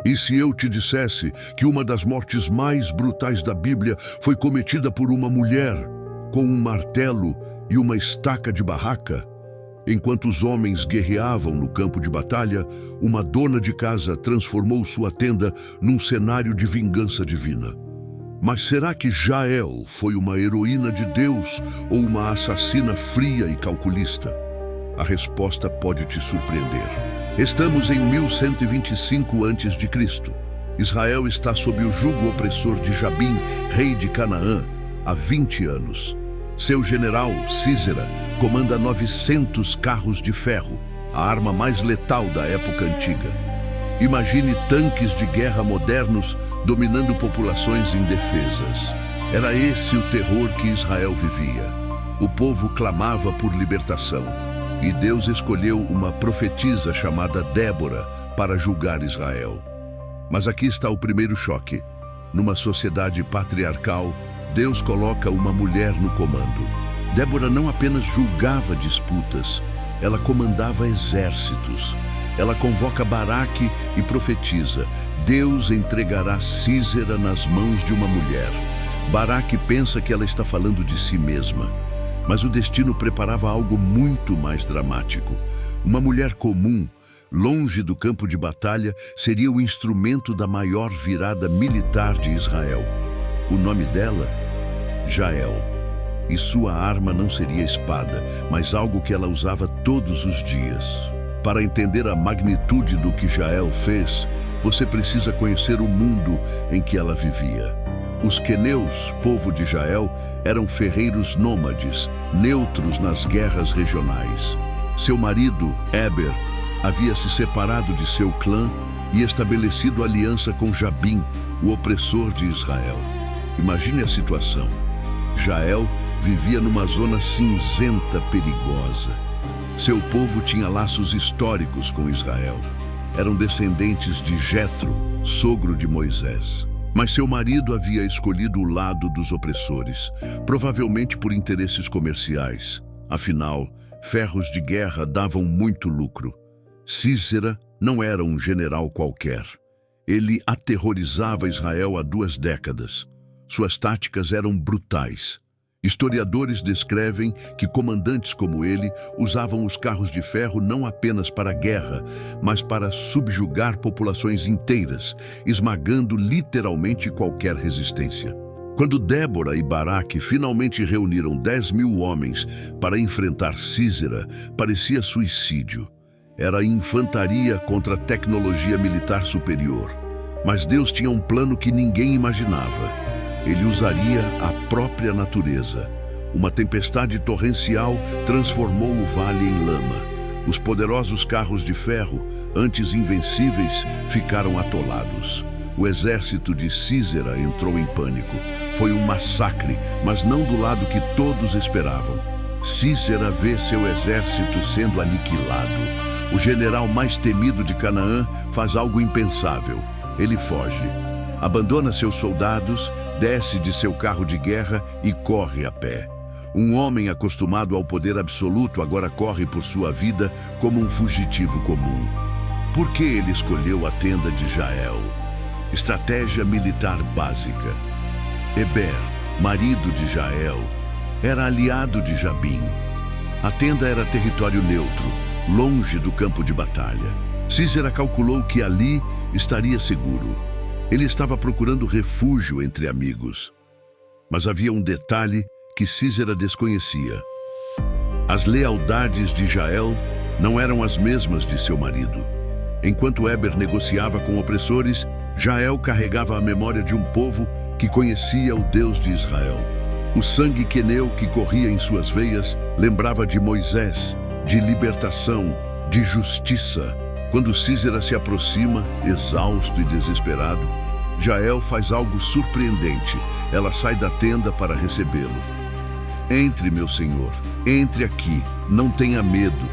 E se eu te dissesse que uma das mortes mais brutais da Bíblia foi cometida por uma mulher com um martelo e uma estaca de barraca? Enquanto os homens guerreavam no campo de batalha, uma dona de casa transformou sua tenda num cenário de vingança divina. Mas será que Jael foi uma heroína de Deus ou uma assassina fria e calculista? A resposta pode te surpreender. Estamos em 1125 a.C. Israel está sob o jugo opressor de Jabim, rei de Canaã, há 20 anos. Seu general, Sísera, comanda 900 carros de ferro, a arma mais letal da época antiga. Imagine tanques de guerra modernos dominando populações indefesas. Era esse o terror que Israel vivia. O povo clamava por libertação. E Deus escolheu uma profetisa chamada Débora para julgar Israel. Mas aqui está o primeiro choque. Numa sociedade patriarcal, Deus coloca uma mulher no comando. Débora não apenas julgava disputas, ela comandava exércitos. Ela convoca Baraque e profetiza: Deus entregará Sísera nas mãos de uma mulher. Baraque pensa que ela está falando de si mesma. Mas o destino preparava algo muito mais dramático. Uma mulher comum, longe do campo de batalha, seria o instrumento da maior virada militar de Israel. O nome dela? Jael. E sua arma não seria espada, mas algo que ela usava todos os dias. Para entender a magnitude do que Jael fez, você precisa conhecer o mundo em que ela vivia. Os queneus, povo de Jael, eram ferreiros nômades, neutros nas guerras regionais. Seu marido, Eber, havia se separado de seu clã e estabelecido aliança com Jabim, o opressor de Israel. Imagine a situação. Jael vivia numa zona cinzenta perigosa. Seu povo tinha laços históricos com Israel. Eram descendentes de Jetro, sogro de Moisés. Mas seu marido havia escolhido o lado dos opressores, provavelmente por interesses comerciais. Afinal, ferros de guerra davam muito lucro. Sísera não era um general qualquer. Ele aterrorizava Israel há 2 décadas. Suas táticas eram brutais. Historiadores descrevem que comandantes como ele usavam os carros de ferro não apenas para a guerra, mas para subjugar populações inteiras, esmagando literalmente qualquer resistência. Quando Débora e Baraque finalmente reuniram 10.000 homens para enfrentar Sísera, parecia suicídio. Era infantaria contra tecnologia militar superior. Mas Deus tinha um plano que ninguém imaginava. Ele usaria a própria natureza. Uma tempestade torrencial transformou o vale em lama. Os poderosos carros de ferro, antes invencíveis, ficaram atolados. O exército de Sísera entrou em pânico. Foi um massacre, mas não do lado que todos esperavam. Sísera vê seu exército sendo aniquilado. O general mais temido de Canaã faz algo impensável. Ele foge. Abandona seus soldados, desce de seu carro de guerra e corre a pé. Um homem acostumado ao poder absoluto agora corre por sua vida como um fugitivo comum. Por que ele escolheu a tenda de Jael? Estratégia militar básica. Eber, marido de Jael, era aliado de Jabim. A tenda era território neutro, longe do campo de batalha. Sísera calculou que ali estaria seguro. Ele estava procurando refúgio entre amigos. Mas havia um detalhe que Sísera desconhecia. As lealdades de Jael não eram as mesmas de seu marido. Enquanto Eber negociava com opressores, Jael carregava a memória de um povo que conhecia o Deus de Israel. O sangue queneu que corria em suas veias lembrava de Moisés, de libertação, de justiça. Quando Sísera se aproxima, exausto e desesperado, Jael faz algo surpreendente. Ela sai da tenda para recebê-lo. Entre, meu senhor, entre aqui, não tenha medo,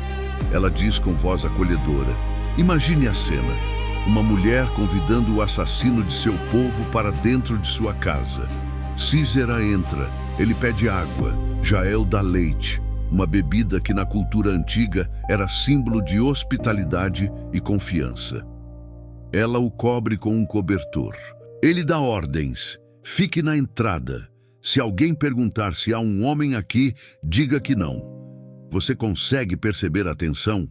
ela diz com voz acolhedora. Imagine a cena. Uma mulher convidando o assassino de seu povo para dentro de sua casa. Sísera entra, ele pede água, Jael dá leite. Uma bebida que na cultura antiga era símbolo de hospitalidade e confiança. Ela o cobre com um cobertor. Ele dá ordens: fique na entrada. Se alguém perguntar se há um homem aqui, diga que não. Você consegue perceber a tensão?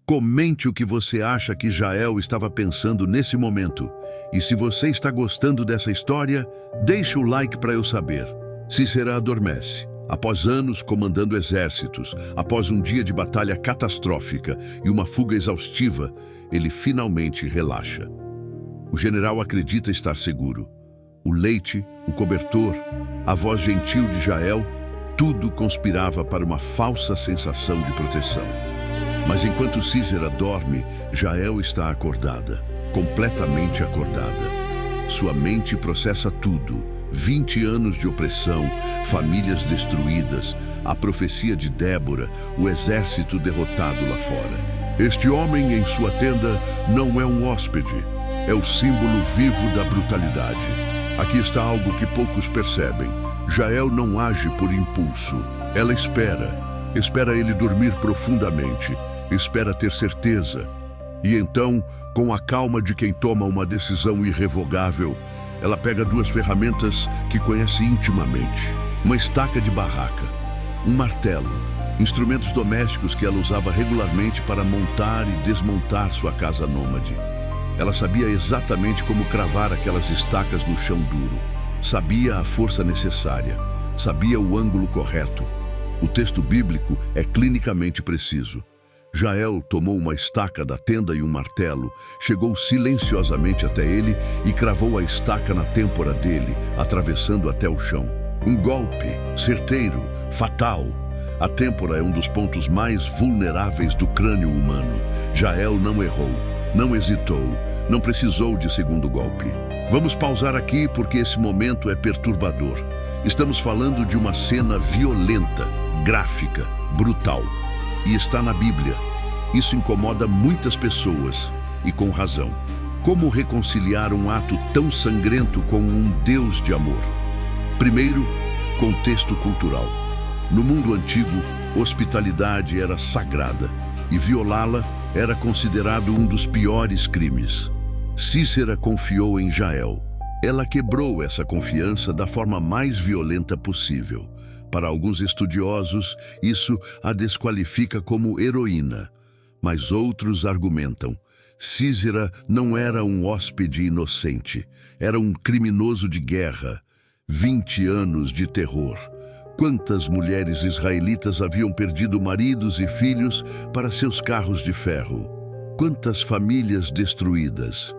Comente o que você acha que Jael estava pensando nesse momento. E se você está gostando dessa história, deixe o like para eu saber. Sísera adormece. Após anos comandando exércitos, após um dia de batalha catastrófica e uma fuga exaustiva, ele finalmente relaxa. O general acredita estar seguro. O leite, o cobertor, a voz gentil de Jael, tudo conspirava para uma falsa sensação de proteção. Mas enquanto Sísera dorme, Jael está acordada, completamente acordada. Sua mente processa tudo: 20 anos de opressão, famílias destruídas, a profecia de Débora, o exército derrotado lá fora. Este homem em sua tenda não é um hóspede, é o símbolo vivo da brutalidade. Aqui está algo que poucos percebem. Jael não age por impulso. Ela espera ele dormir profundamente, espera ter certeza. E então, com a calma de quem toma uma decisão irrevogável, ela pega 2 ferramentas que conhece intimamente: uma estaca de barraca, um martelo, instrumentos domésticos que ela usava regularmente para montar e desmontar sua casa nômade. Ela sabia exatamente como cravar aquelas estacas no chão duro. Sabia a força necessária, sabia o ângulo correto. O texto bíblico é clinicamente preciso. Jael tomou uma estaca da tenda e um martelo, chegou silenciosamente até ele e cravou a estaca na têmpora dele, atravessando até o chão. Um golpe, certeiro, fatal. A têmpora é um dos pontos mais vulneráveis do crânio humano. Jael não errou, não hesitou, não precisou de segundo golpe. Vamos pausar aqui porque esse momento é perturbador. Estamos falando de uma cena violenta, gráfica, brutal. E está na Bíblia. Isso incomoda muitas pessoas, e com razão. Como reconciliar um ato tão sangrento com um Deus de amor? Primeiro, contexto cultural. No mundo antigo, hospitalidade era sagrada, e violá-la era considerado um dos piores crimes. Sísera confiou em Jael. Ela quebrou essa confiança da forma mais violenta possível. Para alguns estudiosos, isso a desqualifica como heroína. Mas outros argumentam: Sísera não era um hóspede inocente, era um criminoso de guerra. 20 anos de terror. Quantas mulheres israelitas haviam perdido maridos e filhos para seus carros de ferro? Quantas famílias destruídas?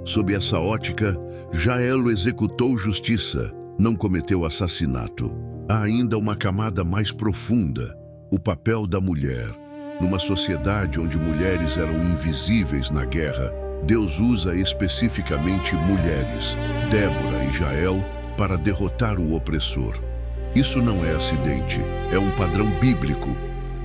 Sob essa ótica, Jael executou justiça, não cometeu assassinato. Há ainda uma camada mais profunda: o papel da mulher. Numa sociedade onde mulheres eram invisíveis na guerra, Deus usa especificamente mulheres, Débora e Jael, para derrotar o opressor. Isso não é acidente, é um padrão bíblico.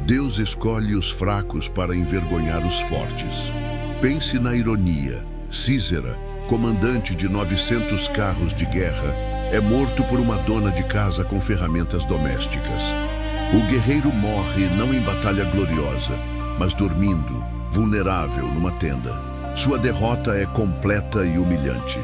Deus escolhe os fracos para envergonhar os fortes. Pense na ironia. Sísera, comandante de 900 carros de guerra, é morto por uma dona de casa com ferramentas domésticas. O guerreiro morre não em batalha gloriosa, mas dormindo, vulnerável numa tenda. Sua derrota é completa e humilhante.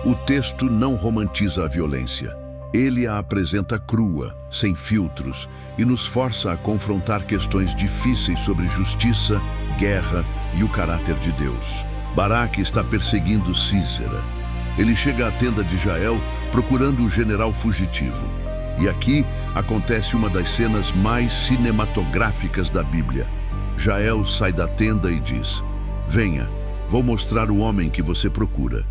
O texto não romantiza a violência. Ele a apresenta crua, sem filtros, e nos força a confrontar questões difíceis sobre justiça, guerra e o caráter de Deus. Baraque está perseguindo Sísera. Ele chega à tenda de Jael procurando o general fugitivo. E aqui acontece uma das cenas mais cinematográficas da Bíblia. Jael sai da tenda e diz: "Venha, vou mostrar o homem que você procura."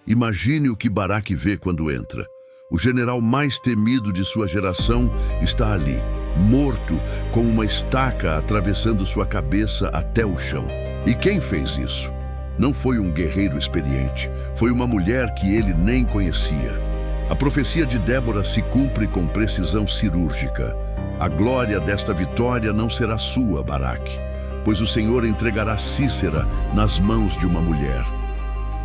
Imagine o que Baraque vê quando entra. O general mais temido de sua geração está ali, morto, com uma estaca atravessando sua cabeça até o chão. E quem fez isso? Não foi um guerreiro experiente, foi uma mulher que ele nem conhecia. A profecia de Débora se cumpre com precisão cirúrgica. A glória desta vitória não será sua, Baraque, pois o Senhor entregará Sísera nas mãos de uma mulher.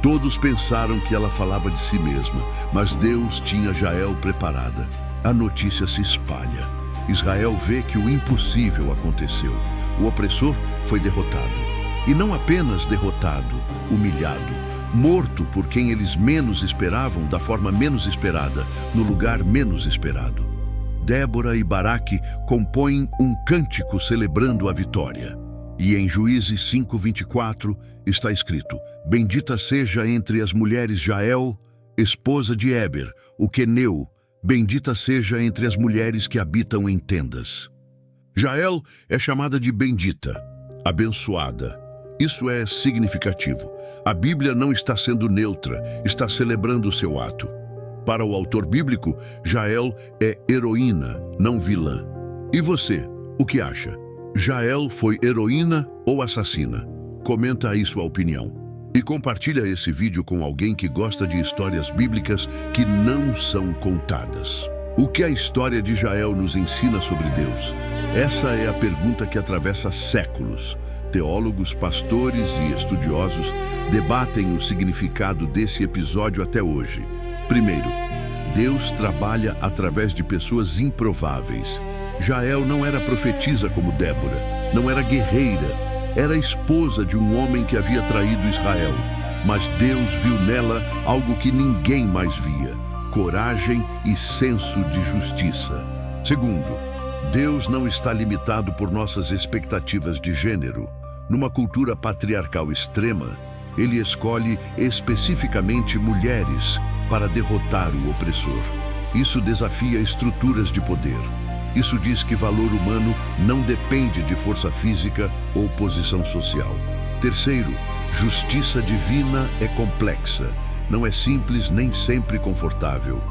Todos pensaram que ela falava de si mesma, mas Deus tinha Jael preparada. A notícia se espalha. Israel vê que o impossível aconteceu. O opressor foi derrotado. E não apenas derrotado, humilhado. morto por quem eles menos esperavam, da forma menos esperada, no lugar menos esperado. Débora e Baraque compõem um cântico celebrando a vitória. E em Juízes 5:24 está escrito: Bendita seja entre as mulheres Jael, esposa de Éber, o queneu, bendita seja entre as mulheres que habitam em tendas. Jael é chamada de bendita, abençoada. Isso é significativo. A Bíblia não está sendo neutra, está celebrando o seu ato. Para o autor bíblico, Jael é heroína, não vilã. E você, o que acha? Jael foi heroína ou assassina? Comenta aí sua opinião. E compartilha esse vídeo com alguém que gosta de histórias bíblicas que não são contadas. O que a história de Jael nos ensina sobre Deus? Essa é a pergunta que atravessa séculos. Teólogos, pastores e estudiosos debatem o significado desse episódio até hoje. Primeiro, Deus trabalha através de pessoas improváveis. Jael não era profetisa como Débora, não era guerreira, era esposa de um homem que havia traído Israel. Mas Deus viu nela algo que ninguém mais via: coragem e senso de justiça. Segundo, Deus não está limitado por nossas expectativas de gênero. Numa cultura patriarcal extrema, Ele escolhe especificamente mulheres para derrotar o opressor. Isso desafia estruturas de poder. Isso diz que valor humano não depende de força física ou posição social. Terceiro, justiça divina é complexa. Não é simples nem sempre confortável.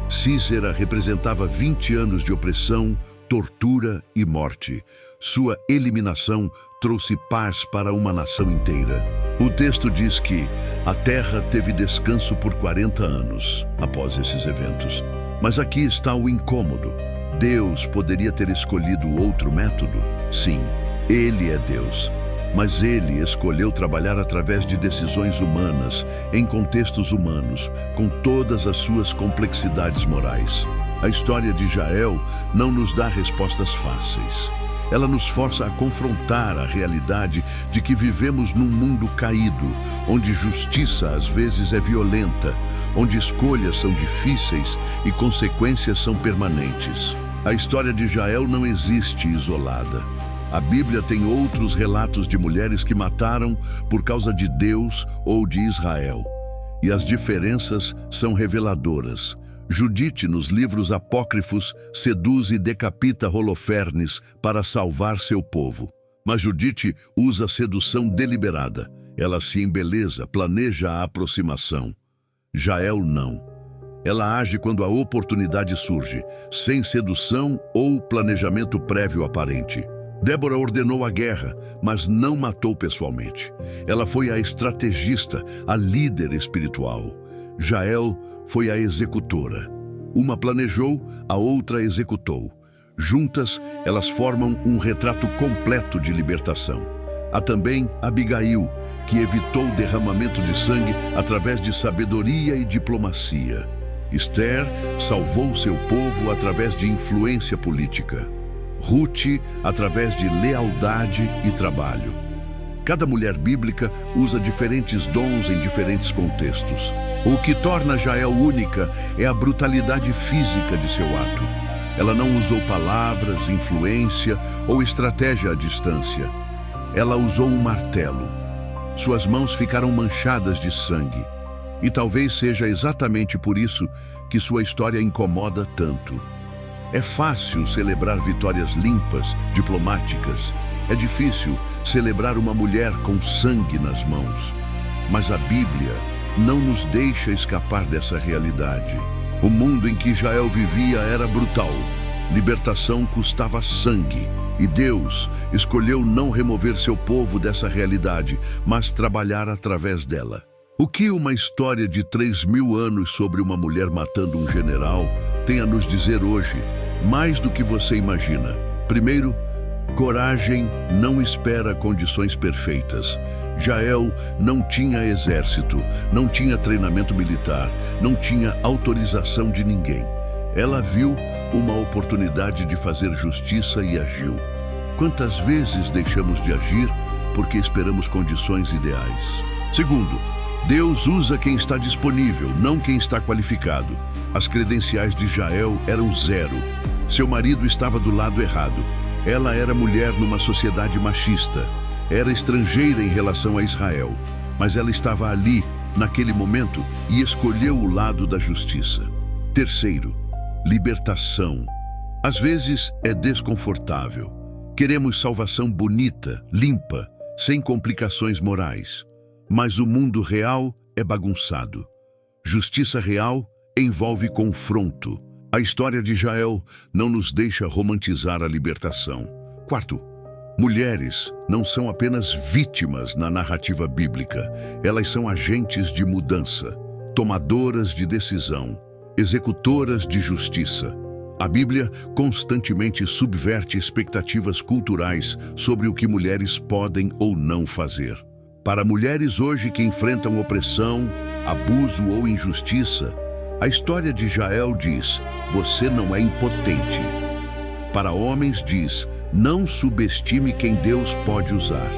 Císera representava 20 anos de opressão, tortura e morte. Sua eliminação trouxe paz para uma nação inteira. O texto diz que a terra teve descanso por 40 anos após esses eventos. Mas aqui está o incômodo. Deus poderia ter escolhido outro método? Sim, Ele é Deus. Mas Ele escolheu trabalhar através de decisões humanas, em contextos humanos, com todas as suas complexidades morais. A história de Jael não nos dá respostas fáceis. Ela nos força a confrontar a realidade de que vivemos num mundo caído, onde justiça às vezes é violenta, onde escolhas são difíceis e consequências são permanentes. A história de Jael não existe isolada. A Bíblia tem outros relatos de mulheres que mataram por causa de Deus ou de Israel. E as diferenças são reveladoras. Judite, nos livros apócrifos, seduz e decapita Holofernes para salvar seu povo. Mas Judite usa sedução deliberada. Ela se embeleza, planeja a aproximação. Jael não. Ela age quando a oportunidade surge, sem sedução ou planejamento prévio aparente. Débora ordenou a guerra, mas não matou pessoalmente. Ela foi a estrategista, a líder espiritual. Jael foi a executora. Uma planejou, a outra executou. Juntas, elas formam um retrato completo de libertação. Há também Abigail, que evitou o derramamento de sangue através de sabedoria e diplomacia. Esther salvou seu povo através de influência política. Ruth, através de lealdade e trabalho. Cada mulher bíblica usa diferentes dons em diferentes contextos. O que torna Jael única é a brutalidade física de seu ato. Ela não usou palavras, influência ou estratégia à distância. Ela usou um martelo. Suas mãos ficaram manchadas de sangue. E talvez seja exatamente por isso que sua história incomoda tanto. É fácil celebrar vitórias limpas, diplomáticas. É difícil celebrar uma mulher com sangue nas mãos. Mas a Bíblia não nos deixa escapar dessa realidade. O mundo em que Jael vivia era brutal. Libertação custava sangue. E Deus escolheu não remover seu povo dessa realidade, mas trabalhar através dela. O que uma história de 3.000 anos sobre uma mulher matando um general tem a nos dizer hoje? Mais do que você imagina. Primeiro, coragem não espera condições perfeitas. Jael não tinha exército, não tinha treinamento militar, não tinha autorização de ninguém. Ela viu uma oportunidade de fazer justiça e agiu. Quantas vezes deixamos de agir porque esperamos condições ideais? Segundo, Deus usa quem está disponível, não quem está qualificado. As credenciais de Jael eram zero. Seu marido estava do lado errado. Ela era mulher numa sociedade machista. Era estrangeira em relação a Israel. Mas ela estava ali, naquele momento, e escolheu o lado da justiça. Terceiro, libertação. Às vezes é desconfortável. Queremos salvação bonita, limpa, sem complicações morais. Mas o mundo real é bagunçado. Justiça real envolve confronto. A história de Jael não nos deixa romantizar a libertação. Quarto, mulheres não são apenas vítimas na narrativa bíblica. Elas são agentes de mudança, tomadoras de decisão, executoras de justiça. A Bíblia constantemente subverte expectativas culturais sobre o que mulheres podem ou não fazer. Para mulheres hoje que enfrentam opressão, abuso ou injustiça, a história de Jael diz: você não é impotente. Para homens diz: não subestime quem Deus pode usar.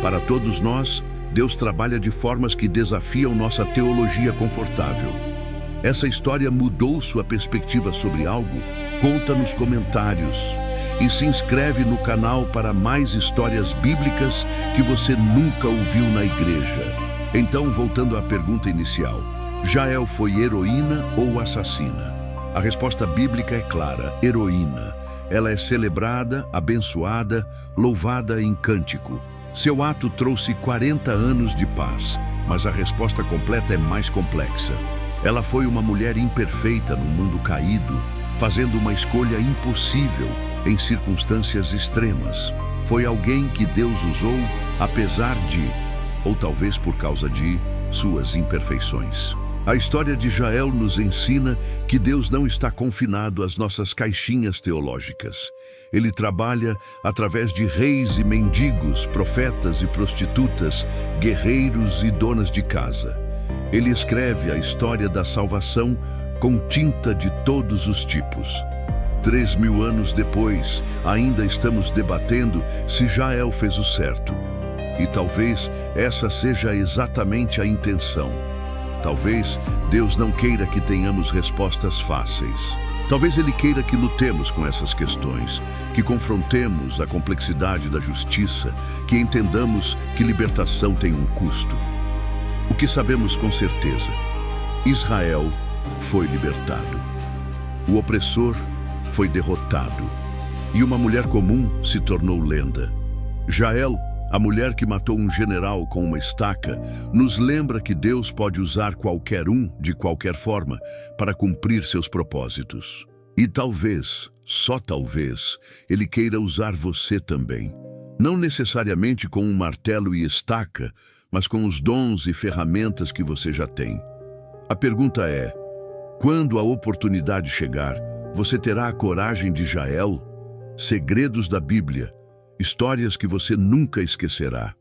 Para todos nós, Deus trabalha de formas que desafiam nossa teologia confortável. Essa história mudou sua perspectiva sobre algo? Conta nos comentários. E se inscreve no canal para mais histórias bíblicas que você nunca ouviu na igreja. Então, voltando à pergunta inicial, Jael foi heroína ou assassina? A resposta bíblica é clara: heroína. Ela é celebrada, abençoada, louvada em cântico. Seu ato trouxe 40 anos de paz, mas a resposta completa é mais complexa. Ela foi uma mulher imperfeita no mundo caído, fazendo uma escolha impossível em circunstâncias extremas. Foi alguém que Deus usou apesar de, ou talvez por causa de, suas imperfeições. A história de Jael nos ensina que Deus não está confinado às nossas caixinhas teológicas. Ele trabalha através de reis e mendigos, profetas e prostitutas, guerreiros e donas de casa. Ele escreve a história da salvação com tinta de todos os tipos. 3.000 anos depois, ainda estamos debatendo se Jael fez o certo. E talvez essa seja exatamente a intenção. Talvez Deus não queira que tenhamos respostas fáceis. Talvez Ele queira que lutemos com essas questões, que confrontemos a complexidade da justiça, que entendamos que libertação tem um custo. O que sabemos com certeza: Israel foi libertado. O opressor foi derrotado. E uma mulher comum se tornou lenda. Jael, a mulher que matou um general com uma estaca, nos lembra que Deus pode usar qualquer um, de qualquer forma, para cumprir seus propósitos. E talvez, só talvez, Ele queira usar você também. Não necessariamente com um martelo e estaca, mas com os dons e ferramentas que você já tem. A pergunta é: quando a oportunidade chegar, você terá a coragem de Jael? Segredos da Bíblia, histórias que você nunca esquecerá.